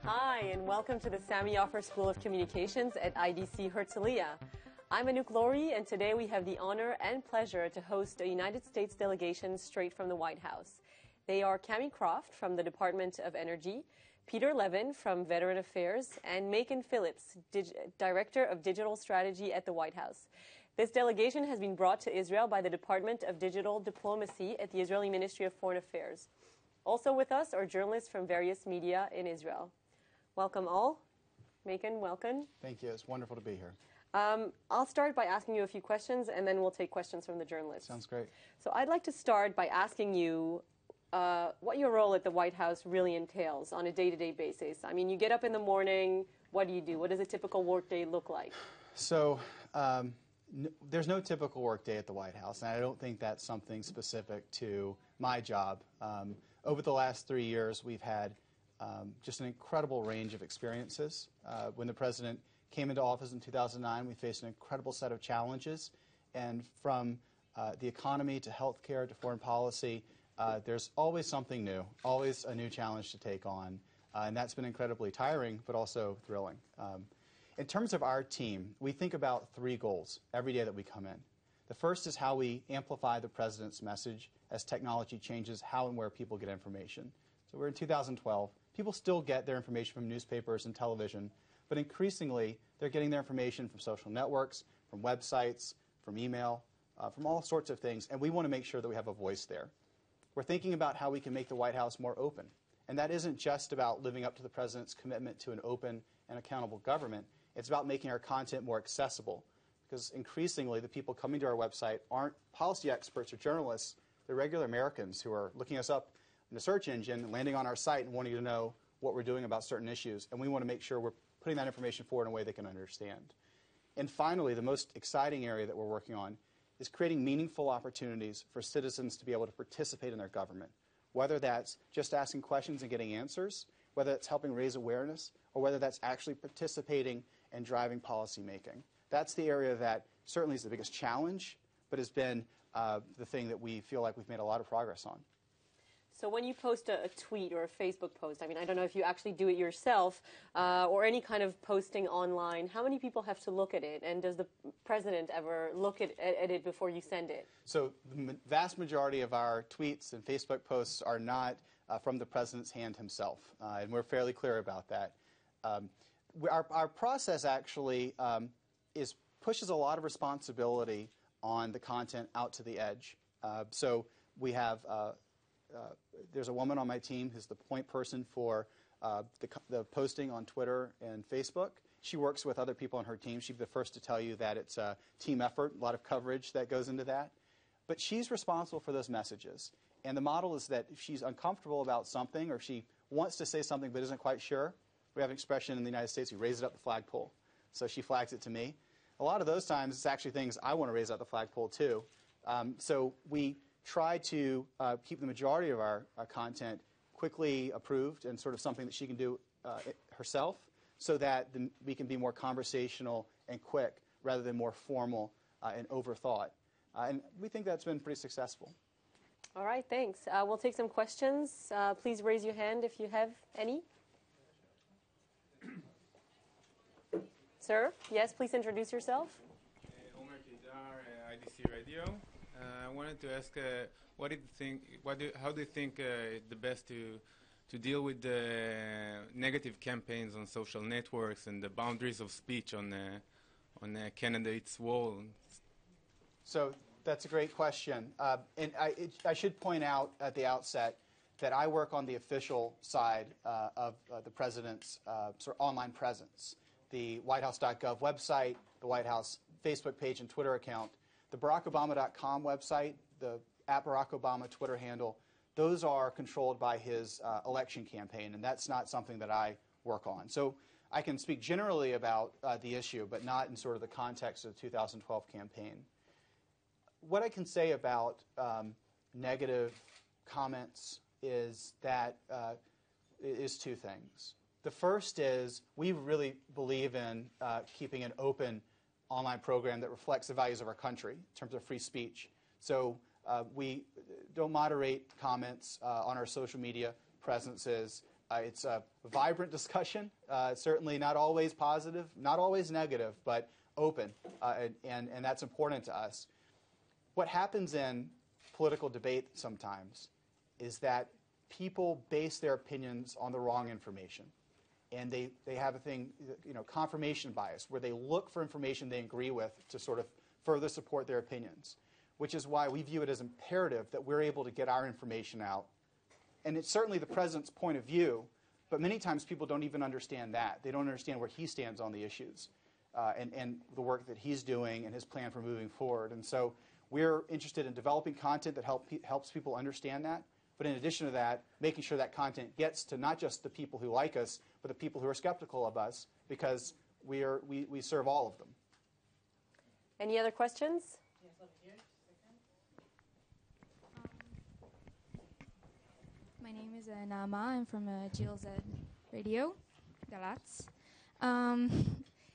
Hi, and welcome to the Sami Yoffer School of Communications at IDC Herzliya. I'm Anouk Lori, and today we have the honor and pleasure to host a United States delegation straight from the White House. They are Cami Croft from the Department of Energy, Peter Levin from Veteran Affairs, and Macon Phillips, Director of Digital Strategy at the White House. This delegation has been brought to Israel by the Department of Digital Diplomacy at the Israeli Ministry of Foreign Affairs. Also with us are journalists from various media in Israel. Welcome all. Macon, welcome. Thank you. It's wonderful to be here. I'll start by asking you a few questions, and then we'll take questions from the journalists. Sounds great. So I'd like to start by asking you what your role at the White House really entails on a day-to-day basis. I mean, you get up in the morning. What do you do? What does a typical workday look like? So there's no typical workday at the White House, and I don't think that's something specific to my job. Over the last 3 years, we've had just an incredible range of experiences. When the president came into office in 2009, we faced an incredible set of challenges. And from the economy to healthcare to foreign policy, there's always something new, always a new challenge to take on. And that's been incredibly tiring, but also thrilling. In terms of our team, we think about 3 goals every day that we come in. The first is how we amplify the president's message as technology changes how and where people get information. So we're in 2012. People still get their information from newspapers and television, but increasingly they're getting their information from social networks, from websites, from email, from all sorts of things, and we want to make sure that we have a voice there. We're thinking about how we can make the White House more open, and that isn't just about living up to the president's commitment to an open and accountable government. It's about making our content more accessible, because increasingly the people coming to our website aren't policy experts or journalists. They're regular Americans who are looking us up in the search engine, landing on our site and wanting to know what we're doing about certain issues. And we want to make sure we're putting that information forward in a way they can understand. And finally, the most exciting area that we're working on is creating meaningful opportunities for citizens to be able to participate in their government, whether that's just asking questions and getting answers, whether it's helping raise awareness, or whether that's actually participating and driving policy making. That's the area that certainly is the biggest challenge, but has been the thing that we feel like we've made a lot of progress on. So when you post a tweet or a Facebook post, I mean, I don't know if you actually do it yourself or any kind of posting online, how many people have to look at it? And does the president ever look at it before you send it? So the vast majority of our tweets and Facebook posts are not from the president's hand himself, and we're fairly clear about that. Our process actually pushes a lot of responsibility on the content out to the edge. So we have there's a woman on my team who's the point person for the posting on Twitter and Facebook. She works with other people on her team. She'd be the first to tell you that it's a team effort, a lot of coverage that goes into that. But she's responsible for those messages. And the model is that if she's uncomfortable about something or she wants to say something but isn't quite sure, we have an expression in the United States, we raise it up the flagpole. So she flags it to me. A lot of those times, it's actually things I want to raise up the flagpole too. So we try to keep the majority of our content quickly approved and sort of something that she can do herself so that we can be more conversational and quick rather than more formal and overthought. And we think that's been pretty successful. All right, thanks. We'll take some questions. Please raise your hand if you have any. Sir, yes, please introduce yourself. IDC Radio. I wanted to ask, what do you think? How do you think it's the best to deal with the negative campaigns on social networks and the boundaries of speech on the candidates' wall? So that's a great question, and I should point out at the outset that I work on the official side of the president's sort of online presence. The whitehouse.gov website, the White House Facebook page and Twitter account, the BarackObama.com website, the @BarackObama Twitter handle, those are controlled by his election campaign, and that's not something that I work on. So I can speak generally about the issue, but not in sort of the context of the 2012 campaign. What I can say about negative comments is that is 2 things. The first is we really believe in keeping an open online program that reflects the values of our country in terms of free speech. So we don't moderate comments on our social media presences. It's a vibrant discussion, certainly not always positive, not always negative, but open, and that's important to us. What happens in political debate sometimes is that people base their opinions on the wrong information. And they have a thing, confirmation bias, where they look for information they agree with to sort of further support their opinions, which is why we view it as imperative that we're able to get our information out. And it's certainly the president's point of view, but many times people don't even understand that. They don't understand where he stands on the issues and the work that he's doing and his plan for moving forward. And so we're interested in developing content that helps people understand that. But in addition to that, making sure that content gets to not just the people who like us, but the people who are skeptical of us, because we serve all of them. Any other questions? Yes, over here. My name is Nama. I'm from GLZ Radio, Galats.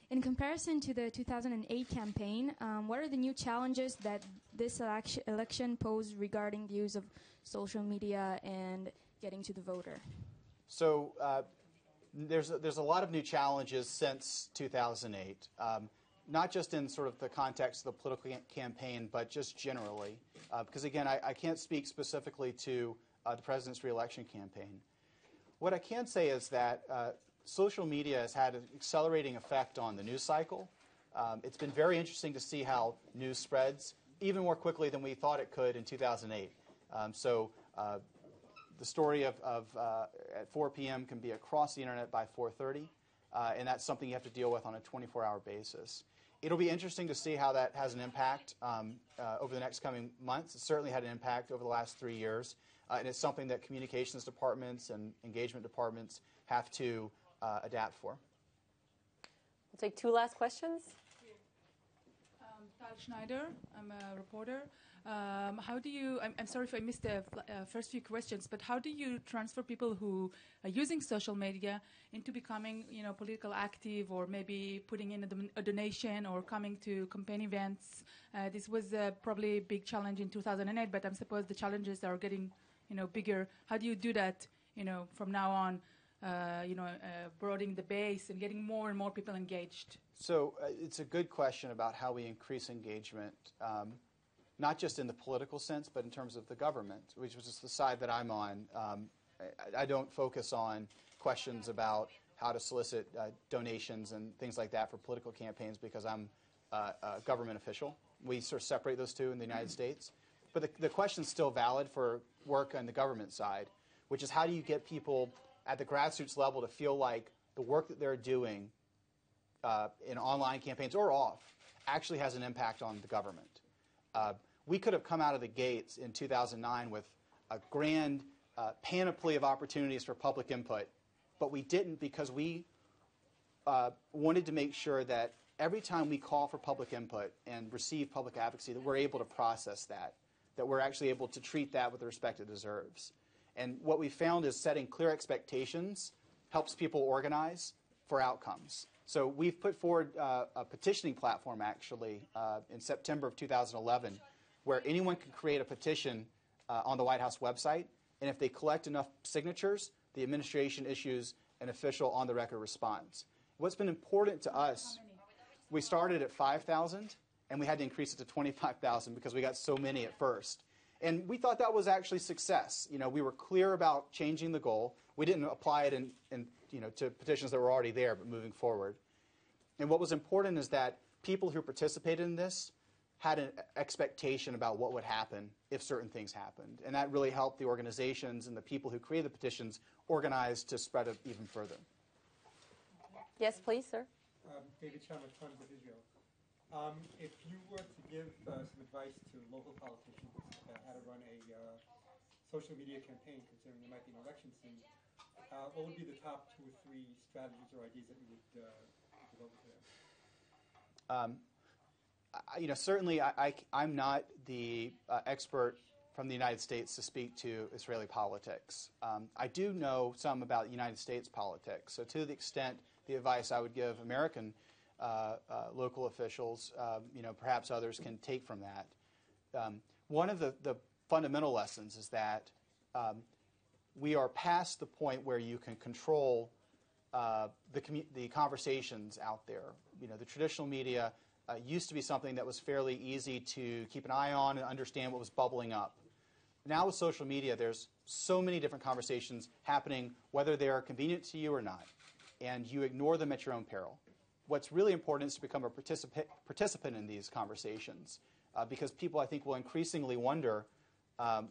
In comparison to the 2008 campaign, what are the new challenges that this election posed regarding the use of social media and getting to the voter? So there's a lot of new challenges since 2008, not just in sort of the context of the political campaign, but just generally. Because again, I can't speak specifically to the president's re-election campaign. What I can say is that social media has had an accelerating effect on the news cycle. It's been very interesting to see how news spreads even more quickly than we thought it could in 2008. The story of at 4 p.m. can be across the internet by 4:30, and that's something you have to deal with on a 24-hour basis. It'll be interesting to see how that has an impact over the next coming months. It certainly had an impact over the last 3 years, and it's something that communications departments and engagement departments have to adapt for. We'll take two last questions. Tal Schneider, I'm a reporter. How do you, I'm sorry if I missed the first few questions, but how do you transfer people who are using social media into becoming, political active, or maybe putting in a donation or coming to campaign events? This was probably a big challenge in 2008, but I suppose the challenges are getting, bigger. How do you do that, from now on, broadening the base and getting more and more people engaged? So it's a good question about how we increase engagement, not just in the political sense, but in terms of the government, which is the side that I'm on. I don't focus on questions about how to solicit donations and things like that for political campaigns because I'm a government official. We sort of separate those two in the United States. But the question's still valid for work on the government side, which is how do you get people at the grassroots level to feel like the work that they're doing in online campaigns or off actually has an impact on the government. We could have come out of the gates in 2009 with a grand panoply of opportunities for public input, but we didn't because we wanted to make sure that every time we call for public input and receive public advocacy, that we're able to process that we're actually able to treat that with the respect it deserves. And what we found is setting clear expectations helps people organize for outcomes. So we've put forward a petitioning platform, actually, in September of 2011, where anyone can create a petition on the White House website, and if they collect enough signatures, the administration issues an official on-the-record response. What's been important to us, we started at 5,000, and we had to increase it to 25,000 because we got so many at first. And we thought that was actually success. We were clear about changing the goal. We didn't apply it to petitions that were already there, but moving forward. And what was important is that people who participated in this had an expectation about what would happen if certain things happened. And that really helped the organizations and the people who created the petitions organize to spread it even further. Yes, please, sir. David Shaman, Times of Israel. If you were to give some advice to local politicians about how to run a social media campaign, considering there might be an election soon, what would be the top 2 or 3 strategies or ideas that you would devote to them? Certainly I'm not the expert from the United States to speak to Israeli politics. I do know some about United States politics. So to the extent the advice I would give American local officials, perhaps others can take from that. One of the fundamental lessons is that we are past the point where you can control the conversations out there. You know, the traditional media used to be something that was fairly easy to keep an eye on and understand what was bubbling up. Now with social media, there's so many different conversations happening, whether they're convenient to you or not, and you ignore them at your own peril. What's really important is to become a participant in these conversations, because people, I think, will increasingly wonder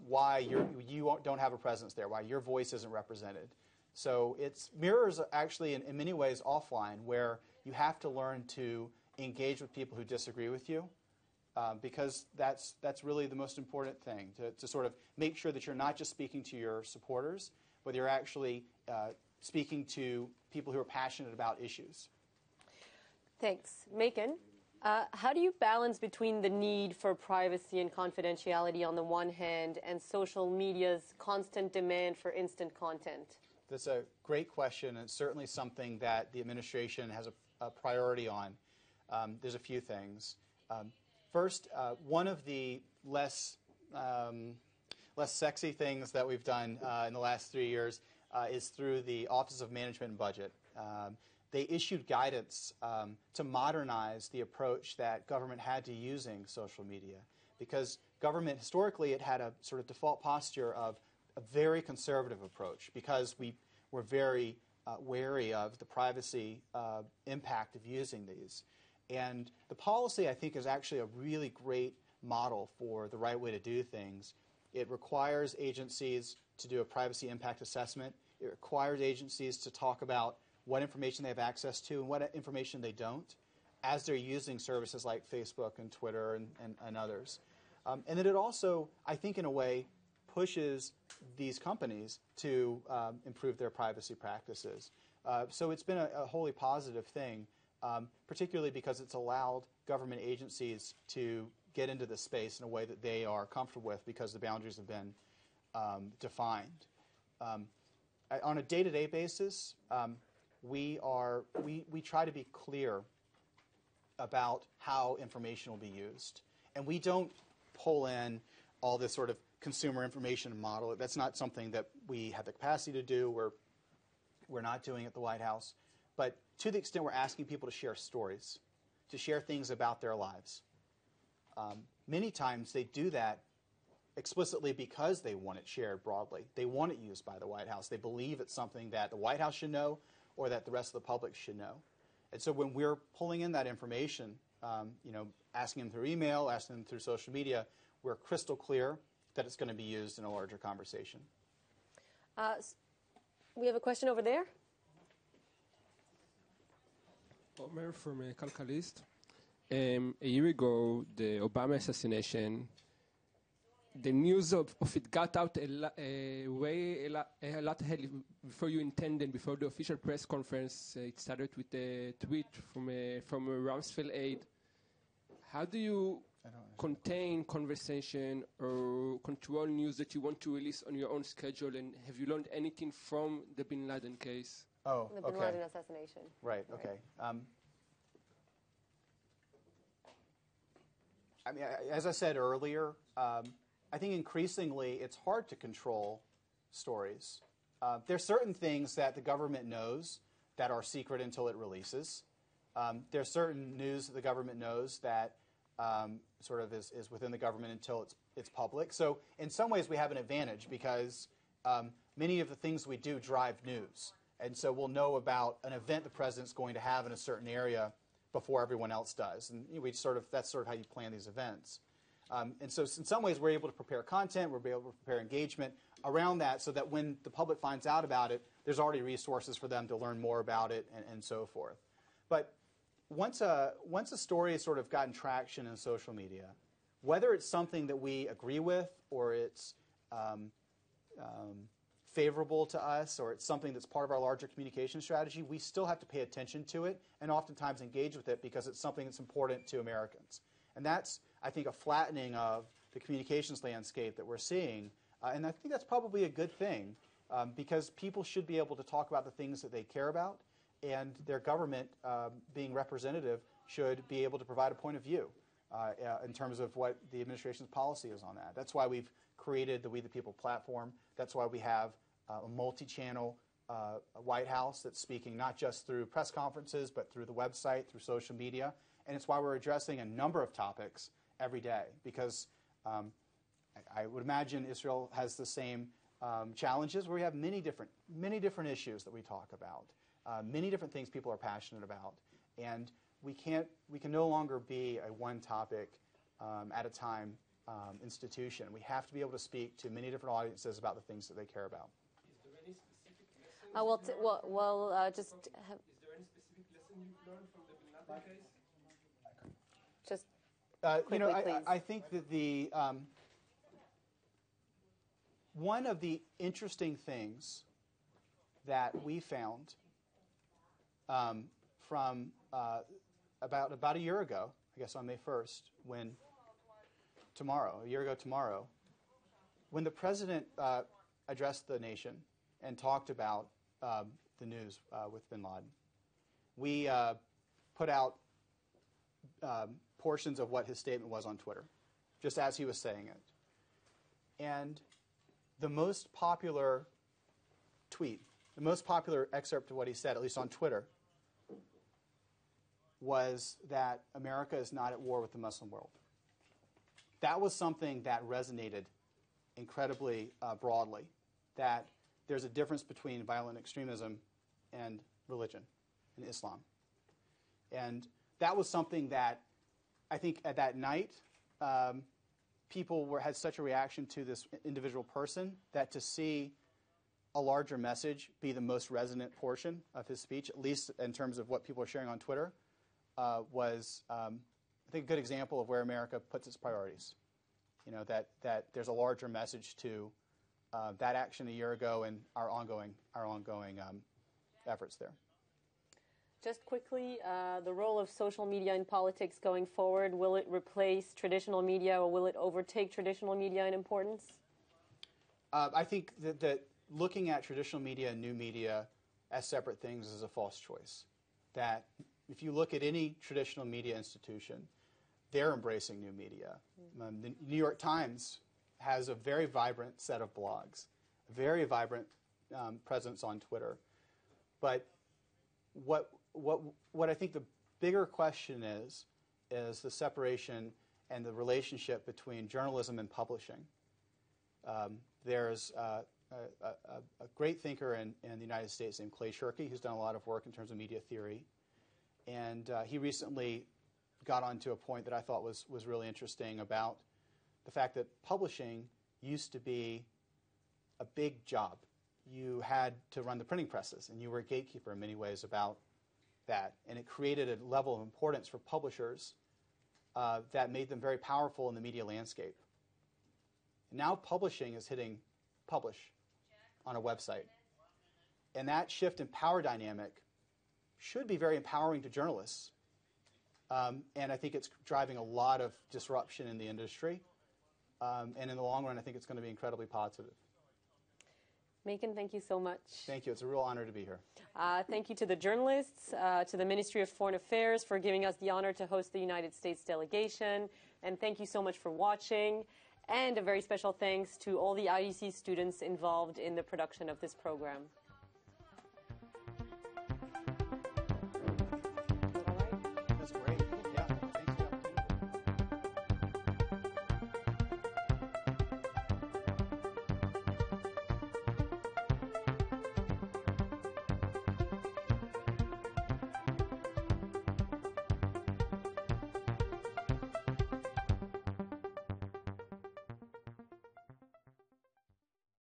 why you don't have a presence there, why your voice isn't represented. So it mirrors actually in many ways offline, where you have to learn to engage with people who disagree with you, because that's really the most important thing, to sort of make sure that you're not just speaking to your supporters, but you're actually speaking to people who are passionate about issues. Thanks. Macon, how do you balance between the need for privacy and confidentiality on the one hand and social media's constant demand for instant content? That's a great question, and it's certainly something that the administration has a priority on. There's a few things. First, one of the less sexy things that we've done in the last 3 years is through the Office of Management and Budget. They issued guidance to modernize the approach that government had to using social media, because government historically it had a sort of default posture of a very conservative approach, because we were very wary of the privacy impact of using these. And the policy, I think, is actually a really great model for the right way to do things. It requires agencies to do a privacy impact assessment. It requires agencies to talk about what information they have access to and what information they don't, as they're using services like Facebook and Twitter and others. And then it also, I think, in a way, pushes these companies to improve their privacy practices. So it's been a wholly positive thing, particularly because it's allowed government agencies to get into this space in a way that they are comfortable with, because the boundaries have been defined. On a day-to-day basis, we try to be clear about how information will be used. And we don't pull in all this sort of consumer information model. That's not something that we have the capacity to do. We're not doing at the White House. But to the extent we're asking people to share stories, to share things about their lives, many times they do that explicitly because they want it shared broadly. They want it used by the White House. They believe it's something that the White House should know or that the rest of the public should know. And so when we're pulling in that information, asking them through email, asking them through social media, we're crystal clear that it's going to be used in a larger conversation. We have a question over there. Omer from Kalkalist. A year ago, the Obama assassination, the news of it got out a lot ahead before you intended, before the official press conference. It started with a tweet from a Rumsfeld aide. How do you contain conversation or control news that you want to release on your own schedule? And have you learned anything from the Bin Laden case? Oh, the Bin Laden assassination. Right, okay. I mean, as I said earlier, I think increasingly it's hard to control stories. There are certain things that the government knows that are secret until it releases. There are certain news that the government knows that sort of is within the government until it's public. So in some ways we have an advantage, because many of the things we do drive news. And so we'll know about an event the president's going to have in a certain area before everyone else does. And that's sort of how you plan these events. And so in some ways we're able to prepare content, we're able to prepare engagement around that, so that when the public finds out about it, there's already resources for them to learn more about it and so forth. But once a story has sort of gotten traction in social media, whether it's something that we agree with or it's favorable to us or it's something that's part of our larger communication strategy, we still have to pay attention to it and oftentimes engage with it because it's something that's important to Americans. And that's, I think, a flattening of the communications landscape that we're seeing. And I think that's probably a good thing, because people should be able to talk about the things that they care about, and their government, being representative, should be able to provide a point of view in terms of what the administration's policy is on that. That's why we've created the We the People platform. That's why we have a multi-channel White House that's speaking not just through press conferences, but through the website, through social media. And it's why we're addressing a number of topics every day, because I would imagine Israel has the same challenges, where we have many different issues that we talk about, many different things people are passionate about, and we can no longer be a one topic at a time institution. We have to be able to speak to many different audiences about the things that they care about. Is there any specific lesson? just Is there any specific lesson you've learned from the Bin Laden case? just I think that the one of the interesting things that we found from about a year ago, I guess on May 1st, a year ago tomorrow, when the president addressed the nation and talked about the news with bin Laden, we put out portions of what his statement was on Twitter, just as he was saying it. And the most popular tweet, the most popular excerpt of what he said, at least on Twitter, was that America is not at war with the Muslim world. That was something that resonated incredibly broadly, that there's a difference between violent extremism and religion and Islam. And that was something that I think at that night people had such a reaction to this individual person that to see a larger message be the most resonant portion of his speech, at least in terms of what people are sharing on Twitter, was, I think, a good example of where America puts its priorities. You know, that there's a larger message to that action a year ago and our ongoing efforts there. Just quickly, the role of social media in politics going forward, will it replace traditional media or will it overtake traditional media in importance? I think that looking at traditional media and new media as separate things is a false choice. That if you look at any traditional media institution, they're embracing new media. The New York Times has a very vibrant set of blogs, a very vibrant presence on Twitter. But what I think the bigger question is the separation and the relationship between journalism and publishing. There's a great thinker in the United States named Clay Shirky, who's done a lot of work in terms of media theory. And he recently got onto a point that I thought was really interesting about the fact that publishing used to be a big job. You had to run the printing presses, and you were a gatekeeper in many ways about that. And it created a level of importance for publishers that made them very powerful in the media landscape. And now publishing is hitting publish on a website. And that shift in power dynamic should be very empowering to journalists. And I think it's driving a lot of disruption in the industry. And in the long run, I think it's going to be incredibly positive. Miikon, thank you so much. Thank you. It's a real honor to be here. Thank you to the journalists, to the Ministry of Foreign Affairs for giving us the honor to host the United States delegation. And thank you so much for watching. And a very special thanks to all the IDC students involved in the production of this program.